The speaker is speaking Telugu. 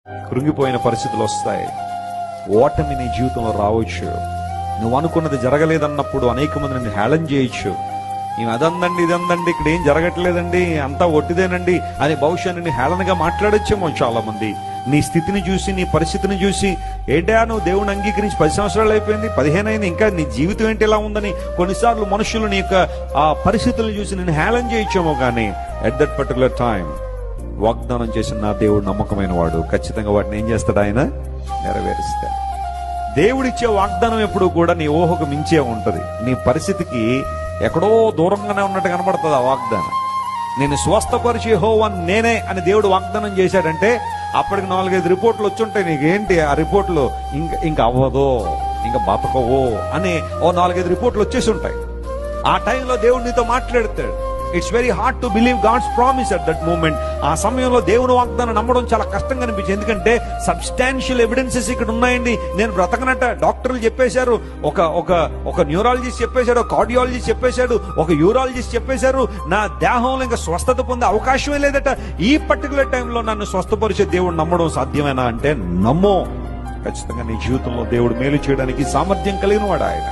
కృంగిపోయిన పరిస్థితులు వస్తాయి, ఓటమి నీ జీవితంలో రావచ్చు. నువ్వు అనుకున్నది జరగలేదన్నప్పుడు అనేక మంది నిన్ను హేళన చేయొచ్చు. మేము అదందండి ఇదందండి ఇక్కడ ఏం జరగట్లేదండి అంతా ఒట్టిదేనండి అని బహుశా నిన్ను హేళనగా మాట్లాడొచ్చేమో చాలా మంది. నీ స్థితిని చూసి, నీ పరిస్థితిని చూసి, ఏంటా నువ్వు దేవుని అంగీకరించి 10 సంవత్సరాలు అయిపోయింది, 15 అయింది, ఇంకా నీ జీవితం ఏంటి ఇలా ఉందని కొన్నిసార్లు మనుషులు నీ యొక్క ఆ పరిస్థితులను చూసి నిన్ను హేళన చేయొచ్చేమో. కానీ ఎట్ దట్ పర్టికులర్ టైం వాగ్దానం చేసిన నా దేవుడు నమ్మకమైన వాడు. ఖచ్చితంగా వాటిని ఏం చేస్తాడు? ఆయన నెరవేరుస్తాడు. దేవుడిచ్చే వాగ్దానం ఎప్పుడు కూడా నీ ఊహకు మించే ఉంటది. నీ పరిస్థితికి ఎక్కడో దూరంగానే ఉన్నట్టు కనబడుతుంది ఆ వాగ్దానం. నేను స్వస్థపరిచే యెహోవా నేనే అని దేవుడు వాగ్దానం చేశాడంటే అప్పటికి 4-5 రిపోర్ట్లు వచ్చుంటాయి. నీకేంటి ఆ రిపోర్ట్లు? ఇంకా అవ్వదో, ఇంకా బతకవో అని ఓ 4-5 రిపోర్ట్లు వచ్చేసి ఉంటాయి. ఆ టైంలో దేవుడు నీతో మాట్లాడతాడు. It's very hard to believe God's promise at that moment. ఆ సమయంలో దేవుని వాగ్దానం నమ్మడం చాలా కష్టంగా అనిపించింది. ఎందుకంటే సబ్స్టాన్షియల్ ఎవిడెన్సెస్ ఇక్కడ ఉన్నాయండి. నేను బ్రతకనట్ట డాక్టర్లు చెప్పేశారు, ఒక న్యూరాలజిస్ట్ చెప్పేశాడు, ఒక కార్డియాలజిస్ట్ చెప్పేశాడు, ఒక యూరాలజిస్ట్ చెప్పేశారు, నా దేహంలో ఇంకా స్వస్థత పొందే అవకాశమే లేదట. ఈ పర్టికులర్ టైంలో నన్ను స్వస్థపరిచే దేవుడు నమ్మడం సాధ్యమేనా అంటే నమ్మో. ఖచ్చితంగా నీ జీవితంలో దేవుడు మేలు చేయడానికి సామర్థ్యం కలిగిన వాడు ఆయన.